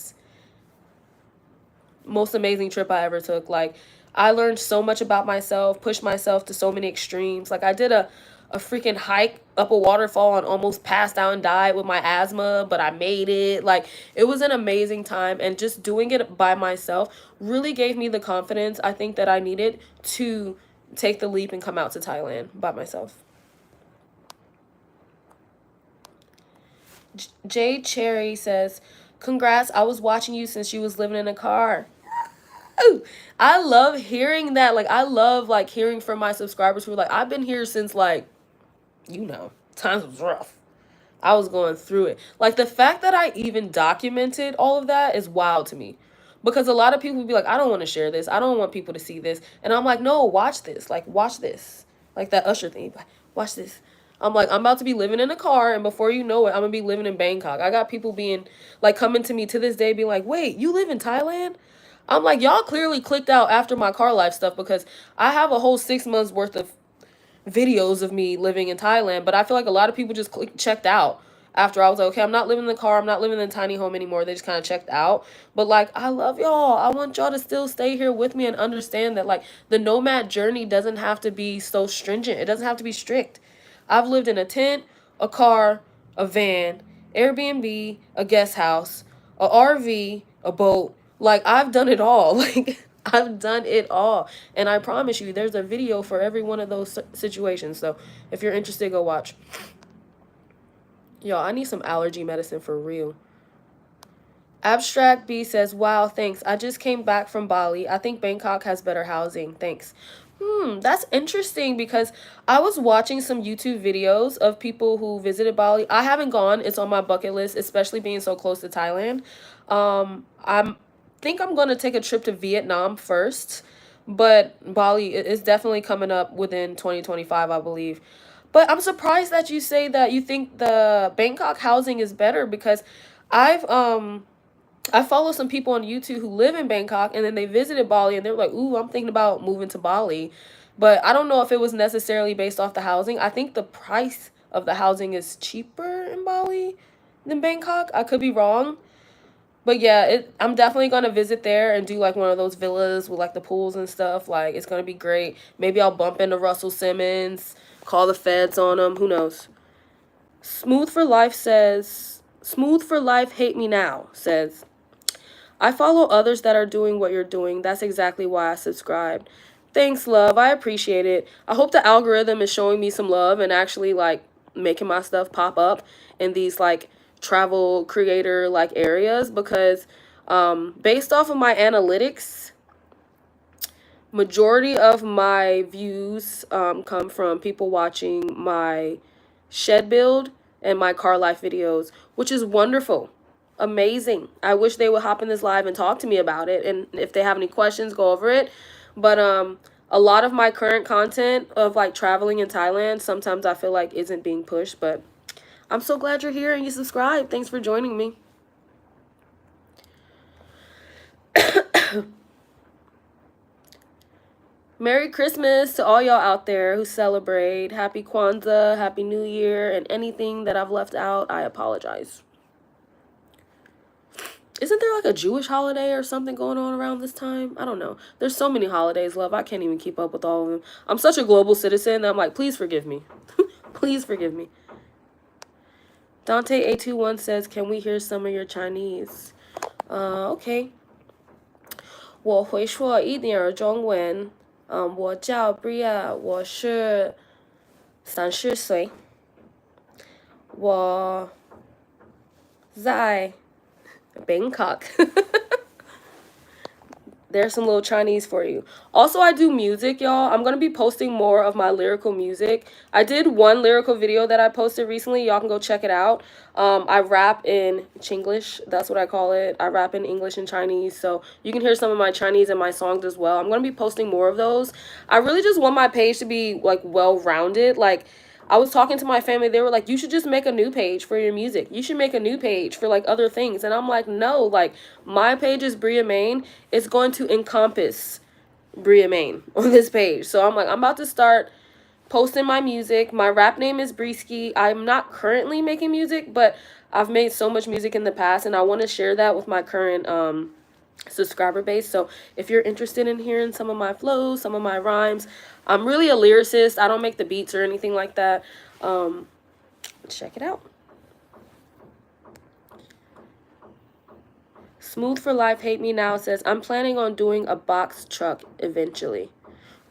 most amazing trip I ever took. Like, I learned so much about myself, pushed myself to so many extremes. Like, I did a freaking hike up a waterfall and almost passed out and died with my asthma, but I made it. Like, it was an amazing time, and just doing it by myself really gave me the confidence I think that I needed to take the leap and come out to Thailand by myself. Jade Cherry says, congrats, I was watching you since you was living in a car. Ooh, I love hearing that. Like, I love like hearing from my subscribers who are like, I've been here since, like, you know, times was rough. I was going through it. Like, the fact that I even documented all of that is wild to me. Because a lot of people would be like, I don't want to share this. I don't want people to see this. And I'm like, no, watch this. Like, watch this. Like that Usher thing. Like, watch this. I'm like, I'm about to be living in a car, and before you know it, I'm going to be living in Bangkok. I got people being, like, coming to me to this day being like, wait, you live in Thailand? I'm like, y'all clearly clicked out after my car life stuff, because I have a whole 6 months worth of videos of me living in Thailand. But I feel like a lot of people just checked out after I was like, okay, I'm not living in the car, I'm not living in a tiny home anymore. They just kind of checked out. But like, I love y'all. I want y'all to still stay here with me and understand that like the nomad journey doesn't have to be so stringent. It doesn't have to be strict. I've lived in a tent, a car, a van, Airbnb, a guest house, a RV, a boat. Like, I've done it all. Like, I've done it all. And I promise you, there's a video for every one of those situations. So if you're interested, go watch. Yo, I need some allergy medicine for real. Abstract B says, wow, thanks. I just came back from Bali. I think Bangkok has better housing. Thanks. That's interesting, because I was watching some YouTube videos of people who visited Bali. I haven't gone. It's on my bucket list, especially being so close to Thailand. I'm think I'm going to take a trip to Vietnam first, but Bali is definitely coming up within 2025, I believe. But I'm surprised that you say that you think the Bangkok housing is better, because I've I follow some people on YouTube who live in Bangkok, and then they visited Bali, and they're like, ooh, I'm thinking about moving to Bali. But I don't know if it was necessarily based off the housing. I think the price of the housing is cheaper in Bali. than Bangkok. I could be wrong. But yeah, I'm definitely gonna visit there and do like one of those villas with like the pools and stuff. Like it's gonna be great. Maybe I'll bump into Russell Simmons, call the feds on him. Who knows? Smooth for Life says, Smooth for Life, hate me now says, I follow others that are doing what you're doing. That's exactly why I subscribed. Thanks, love. I appreciate it. I hope the algorithm is showing me some love and actually like making my stuff pop up in these like travel creator like areas because based off of my analytics, majority of my views come from people watching my shed build and my car life videos, which is wonderful. Amazing. I wish they would hop in this live and talk to me about it. And if they have any questions, go over it. But a lot of my current content of like traveling in Thailand, sometimes I feel like isn't being pushed. But I'm so glad you're here and you subscribe. Thanks for joining me. Merry Christmas to all y'all out there who celebrate. Happy Kwanzaa, Happy New Year, and anything that I've left out, I apologize. Isn't there like a Jewish holiday or something going on around this time? I don't know. There's so many holidays, love. I can't even keep up with all of them. I'm such a global citizen that I'm like, please forgive me. Please forgive me. Dante821 says, can we hear some of your Chinese? Okay. 我会说一点中文。我叫 Bria， 我是30岁。我在 Bangkok. There's some little Chinese for you. Also, I do music, y'all. I'm going to be posting more of my lyrical music. I did one lyrical video that I posted recently. Y'all can go check it out. I rap in Chinglish. That's what I call it. I rap in English and Chinese. So you can hear some of my Chinese in my songs as well. I'm going to be posting more of those. I really just want my page to be like well-rounded. Like, I was talking to my family. They were like, you should just make a new page for your music. You should make a new page for like other things. And I'm like, no, like my page is Briamaine. It's going to encompass Briamaine on this page. So I'm like, I'm about to start posting my music. My rap name is Breeski. I'm not currently making music, but I've made so much music in the past and I want to share that with my current subscriber base. So if you're interested in hearing some of my flows, some of my rhymes, I'm really a lyricist. I don't make the beats or anything like that. Check it out. Smooth for Life, Hate Me Now says, I'm planning on doing a box truck eventually.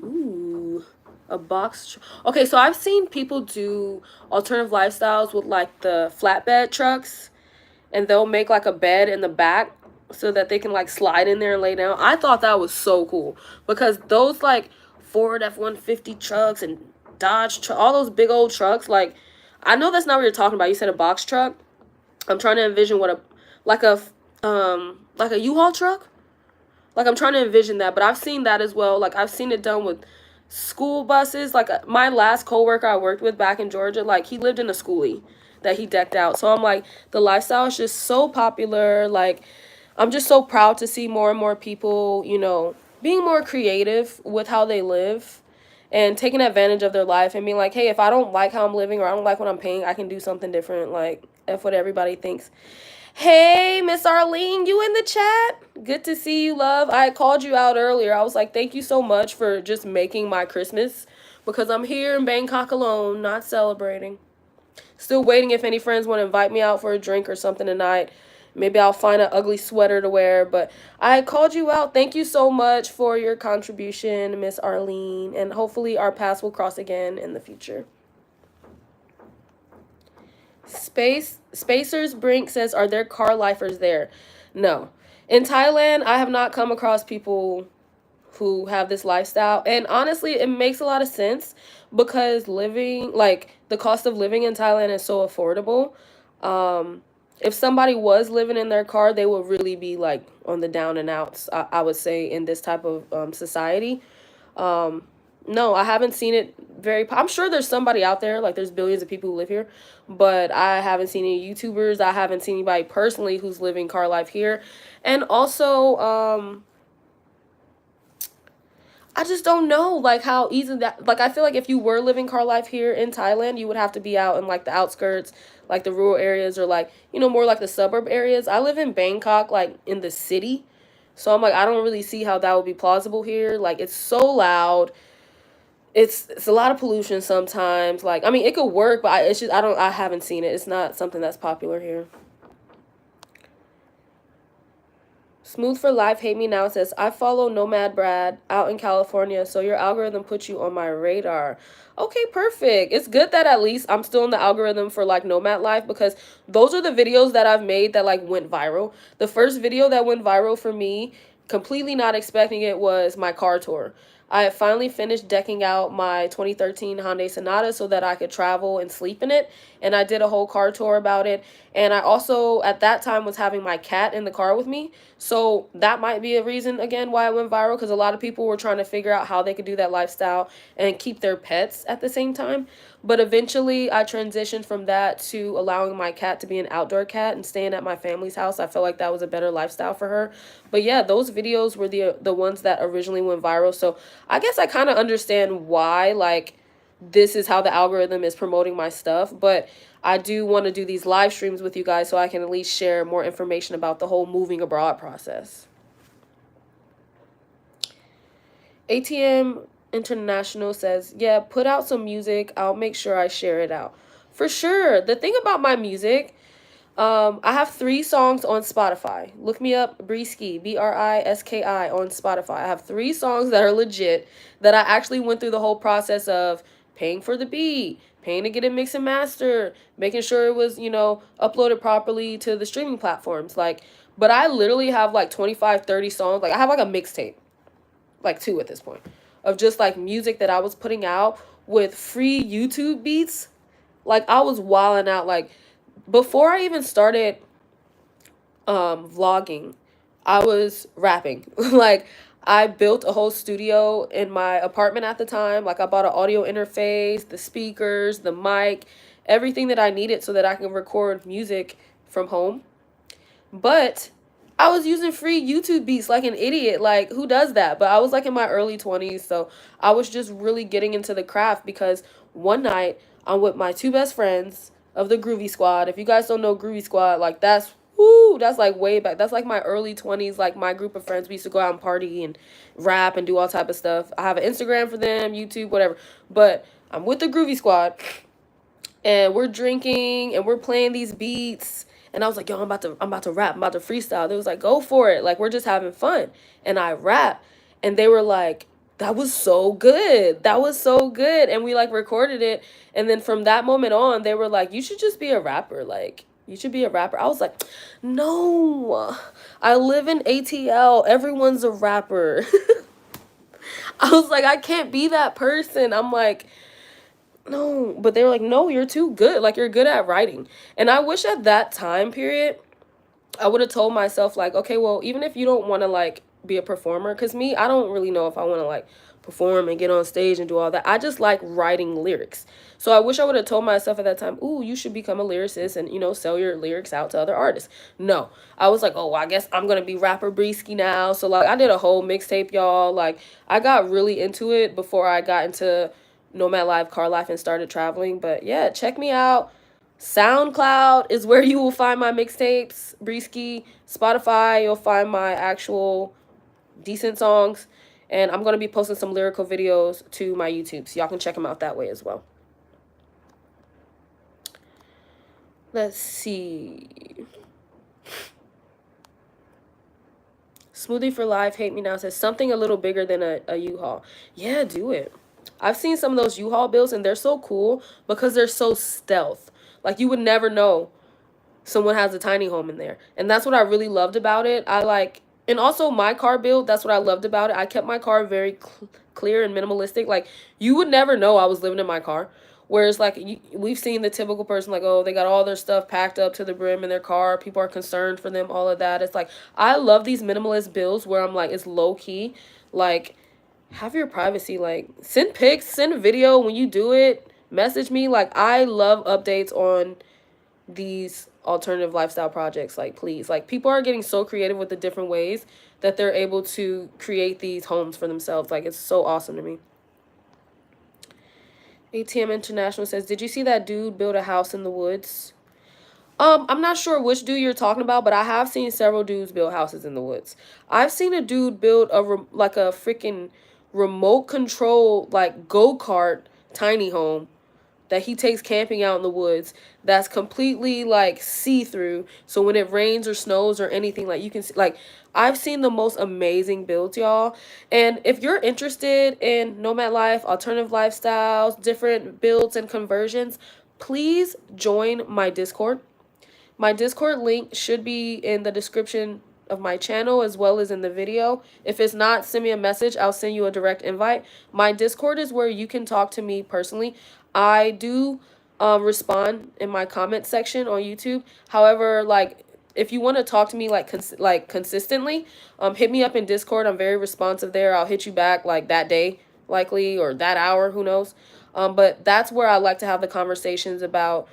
Ooh, a box truck. Okay, so I've seen people do alternative lifestyles with like the flatbed trucks and they'll make like a bed in the back so that they can like slide in there and lay down. I thought that was so cool because those like Ford F-150 trucks and Dodge all those big old trucks, like I know that's not what you're talking about. You said a box truck. I'm trying to envision what a like a U-Haul truck. Like I'm trying to envision that, but I've seen that as well. Like I've seen it done with school buses. Like my last coworker I worked with back in Georgia, like he lived in a schoolie that he decked out. So I'm like, the lifestyle is just so popular. Like I'm just so proud to see more and more people, you know, being more creative with how they live and taking advantage of their life and being like, hey, if I don't like how I'm living or I don't like what I'm paying, I can do something different. Like, F what everybody thinks. Hey, Miss Arlene, you in the chat? Good to see you, love. I called you out earlier. I was like, thank you so much for just making my Christmas because I'm here in Bangkok alone, not celebrating. Still waiting if any friends want to invite me out for a drink or something tonight. Maybe I'll find an ugly sweater to wear, but I called you out. Thank you so much for your contribution, Miss Arlene, and hopefully our paths will cross again in the future. Spacers Brink says, are there car lifers there? No. In Thailand, I have not come across people who have this lifestyle. And honestly, it makes a lot of sense because the cost of living in Thailand is so affordable. If somebody was living in their car, they would really be like on the down and outs, I would say, in this type of society. No, I haven't seen it I'm sure there's somebody out there, like there's billions of people who live here, but I haven't seen any YouTubers. I haven't seen anybody personally who's living car life here. And also, I just don't know, like, how easy that, like, I feel like if you were living car life here in Thailand, you would have to be out in, like, the outskirts, like, the rural areas, or, like, you know, more like the suburb areas. I live in Bangkok, like, in the city. So I'm like, I don't really see how that would be plausible here. Like, it's so loud. It's a lot of pollution sometimes. Like, I mean, it could work, but it's just, I haven't seen it. It's not something that's popular here. Smooth for Life Hate Me Now says, I follow Nomad Brad out in California, so your algorithm puts you on my radar. Okay, perfect. It's good that at least I'm still in the algorithm for like Nomad Life, because those are the videos that I've made that like went viral. The first video that went viral for me, completely not expecting it, was my car tour. I had finally finished decking out my 2013 Hyundai Sonata so that I could travel and sleep in it. And I did a whole car tour about it. And I also, at that time, was having my cat in the car with me. So that might be a reason, again, why it went viral. Because a lot of people were trying to figure out how they could do that lifestyle and keep their pets at the same time. But eventually, I transitioned from that to allowing my cat to be an outdoor cat and staying at my family's house. I felt like that was a better lifestyle for her. But yeah, those videos were the ones that originally went viral. So I guess I kind of understand why, like, this is how the algorithm is promoting my stuff. But I do want to do these live streams with you guys so I can at least share more information about the whole moving abroad process. ATM International says, yeah, put out some music. I'll make sure I share it out. For sure. The thing about my music, I have 3 songs on Spotify. Look me up, Briski, Briski on Spotify. I have 3 songs that are legit, that I actually went through the whole process of paying for the beat, paying to get it mixed and mastered, making sure it was, you know, uploaded properly to the streaming platforms. Like, but I literally have like 25, 30 songs. Like, I have like a mixtape, like 2 at this point, of just like music that I was putting out with free YouTube beats. Like, I was wilding out. Like, before I even started vlogging, I was rapping. Like, I built a whole studio in my apartment at the time. Like, I bought an audio interface, the speakers, the mic, everything that I needed so that I can record music from home. But I was using free YouTube beats like an idiot. Like, who does that? But I was like in my early 20s, so I was just really getting into the craft, because one night I'm with my 2 best friends of the Groovy Squad. If you guys don't know Groovy Squad, like, that's that's like way back. That's like my early 20s, like my group of friends. We used to go out and party and rap and do all type of stuff. I have an Instagram for them, YouTube, whatever. But I'm with the Groovy Squad, and we're drinking and we're playing these beats. And I was like, yo, I'm about to rap. I'm about to freestyle. They was like, go for it. Like, we're just having fun. And I rap. And they were like, that was so good. That was so good. And we like recorded it. And then from that moment on, they were like, you should just be a rapper. Like, you should be a rapper. I was like, no, I live in ATL. Everyone's a rapper. I was like, I can't be that person. I'm like, no. But they were like, no, you're too good. Like, you're good at writing. And I wish at that time period, I would have told myself, like, okay, well, even if you don't want to, like, be a performer, because me, I don't really know if I want to, like, perform and get on stage and do all that. I just like writing lyrics. So I wish I would have told myself at that time, ooh, you should become a lyricist and, you know, sell your lyrics out to other artists. No. I was like, oh, well, I guess I'm going to be rapper Briski now. So, like, I did a whole mixtape, y'all. Like, I got really into it before I got into Nomad Live, Car Life, and started traveling. But, yeah, check me out. SoundCloud is where you will find my mixtapes, Briski. Spotify, you'll find my actual decent songs. And I'm going to be posting some lyrical videos to my YouTube, so y'all can check them out that way as well. Let's see. Smoothie for Life Hate Me Now says, something a little bigger than a U-Haul. Yeah, do it. I've seen some of those U-Haul bills, and they're so cool because they're so stealth. Like, you would never know someone has a tiny home in there. And that's what I really loved about it. And also my car build, that's what I loved about it. I kept my car very clear and minimalistic. Like, you would never know I was living in my car. Whereas, like, we've seen the typical person, like, oh, they got all their stuff packed up to the brim in their car. People are concerned for them, all of that. It's like, I love these minimalist builds where I'm like, it's low key. Like, have your privacy. Like, send pics, send a video when you do it. Message me. Like, I love updates on these alternative lifestyle projects. Like, please. Like, people are getting so creative with the different ways that they're able to create these homes for themselves. Like, it's so awesome to me. ATM International says, did you see that dude build a house in the woods? I'm not sure which dude you're talking about, but I have seen several dudes build houses in the woods. I've seen a dude build like a freaking remote control, like, go-kart tiny home that he takes camping out in the woods, that's completely like see-through, so when it rains or snows or anything, like, you can see, like, I've seen the most amazing builds, y'all. And if you're interested in nomad life, alternative lifestyles, different builds and conversions, please join my Discord. My Discord link should be in the description of my channel as well as in the video. If it's not, send me a message. I'll send you a direct invite. My Discord is where you can talk to me personally. I do respond in my comment section on YouTube. However, like, if you want to talk to me like consistently, hit me up in Discord. I'm very responsive there. I'll hit you back like that day, likely, or that hour, who knows. But that's where I like to have the conversations about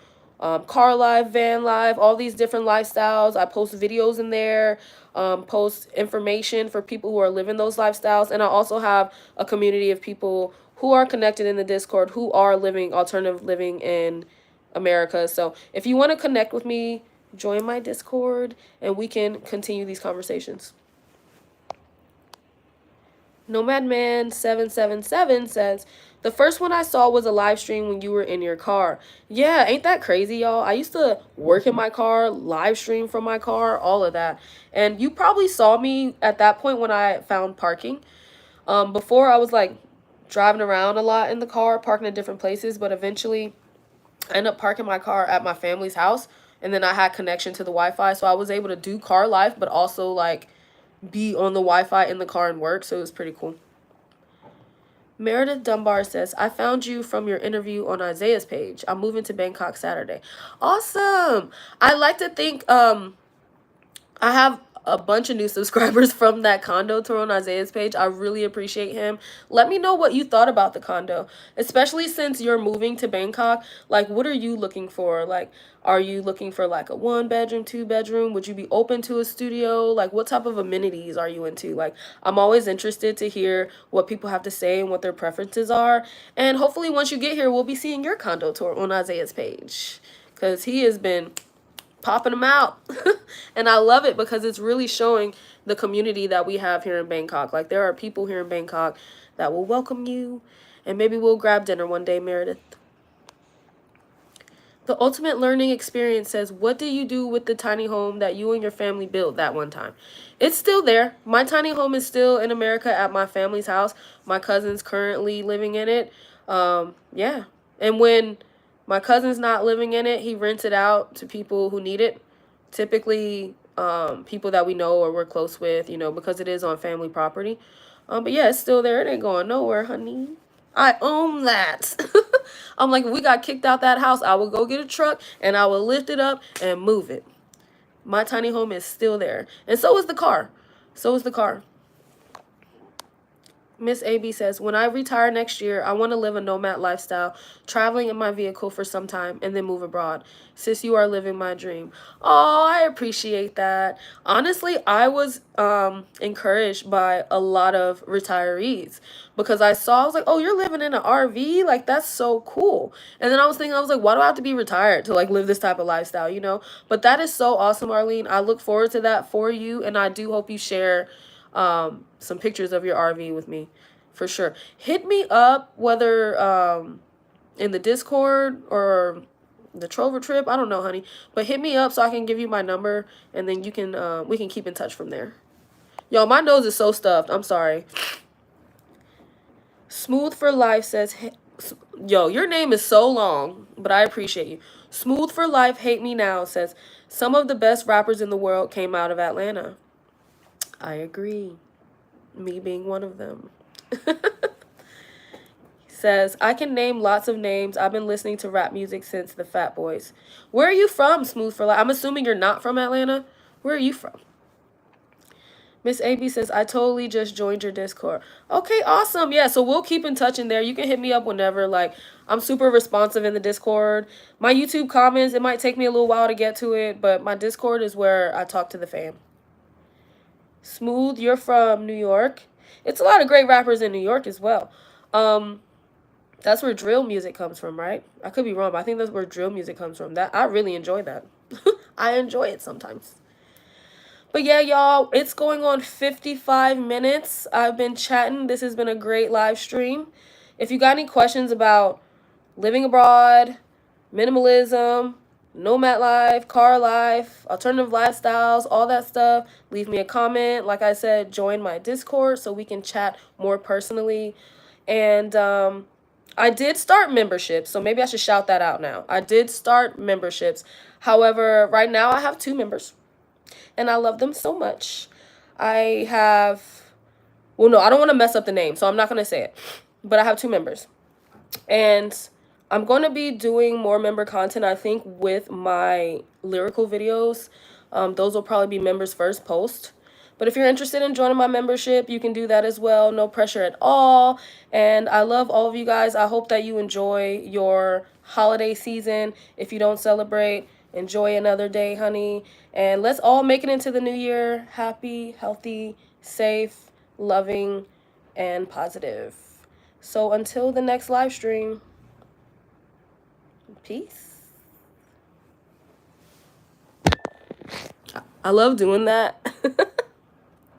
car life, van life, all these different lifestyles. I post videos in there, post information for people who are living those lifestyles. And I also have a community of people who are connected in the Discord who are living alternative living in America. So if you want to connect with me, join my Discord and we can continue these conversations. Nomad Man 777 says, the first one I saw was a live stream when you were in your car. Yeah, ain't that crazy, y'all? I used to work in my car, live stream from my car, all of that. And you probably saw me at that point when I found parking. Before I was like driving around a lot in the car, parking at different places, but eventually I ended up parking my car at my family's house, and then I had connection to the Wi-Fi, so I was able to do car life, but also like be on the Wi-Fi in the car and work, so it was pretty cool. Meredith Dunbar says, I found you from your interview on Isaiah's page. I'm moving to Bangkok Saturday. Awesome. I like to think I have a bunch of new subscribers from that condo tour on Isaiah's page. I really appreciate him. Let me know what you thought about the condo, especially since you're moving to Bangkok. Like, what are you looking for? Like, are you looking for like a 1-bedroom, 2-bedroom? Would you be open to a studio? Like, what type of amenities are you into? Like, I'm always interested to hear what people have to say and what their preferences are. And hopefully once you get here, we'll be seeing your condo tour on Isaiah's page, because he has been popping them out. And I love it because it's really showing the community that we have here in Bangkok. Like, there are people here in Bangkok that will welcome you, and maybe we'll grab dinner one day, Meredith. The Ultimate Learning Experience says, what do you do with the tiny home that you and your family built that one time? It's still there. My tiny home is still in America at my family's house. My cousin's currently living in it. Yeah. And when my cousin's not living in it, he rents it out to people who need it. Typically, people that we know or we're close with, you know, because it is on family property. But yeah, it's still there. It ain't going nowhere, honey. I own that. I'm like, if we got kicked out that house, I will go get a truck and I will lift it up and move it. My tiny home is still there. And so is the car. So is the car. Miss AB says, when I retire next year, I want to live a nomad lifestyle, traveling in my vehicle for some time, and then move abroad. Sis, you are living my dream. Oh, I appreciate that. Honestly, I was encouraged by a lot of retirees because I was like, oh, you're living in an RV? Like, that's so cool. And then I was like, why do I have to be retired to like live this type of lifestyle, you know? But that is so awesome, Arlene. I look forward to that for you, and I do hope you share some pictures of your RV with me, for sure. Hit me up, whether in the Discord or the Trover trip, I don't know, honey, but hit me up so I can give you my number, and then you can we can keep in touch from there. Y'all, my nose is so stuffed. I'm sorry. Smooth for Life says, yo, your name is so long, but I appreciate you. Smooth for Life Hate Me Now says, some of the best rappers in the world came out of Atlanta. I agree. Me being one of them. Says, I can name lots of names. I've been listening to rap music since the Fat Boys. Where are you from, Smooth for Life? I'm assuming you're not from Atlanta. Where are you from? Miss AB says, I totally just joined your Discord. Okay, awesome. Yeah, so we'll keep in touch in there. You can hit me up whenever. Like, I'm super responsive in the Discord. My YouTube comments, it might take me a little while to get to it, but my Discord is where I talk to the fam. Smooth, you're from New York. It's a lot of great rappers in New York as well. That's where drill music comes from, right? I could be wrong, but I think that's where drill music comes from. That I really enjoy that. I enjoy it sometimes. But yeah, y'all, it's going on 55 minutes. I've been chatting. This has been a great live stream. If you got any questions about living abroad, minimalism, nomad life, car life, alternative lifestyles, all that stuff, leave me a comment. Like I said, join my Discord so we can chat more personally. And I did start memberships, so maybe I should shout that out now. I did start memberships. However, right now I have 2 members, and I love them so much. I have, well, no, I don't want to mess up the name, so I'm not going to say it. But I have 2 members. And I'm going to be doing more member content, I think, with my lyrical videos. Those will probably be members' first post. But if you're interested in joining my membership, you can do that as well. No pressure at all. And I love all of you guys. I hope that you enjoy your holiday season. If you don't celebrate, enjoy another day, honey. And let's all make it into the new year happy, healthy, safe, loving, and positive. So until the next live stream, peace. I love doing that.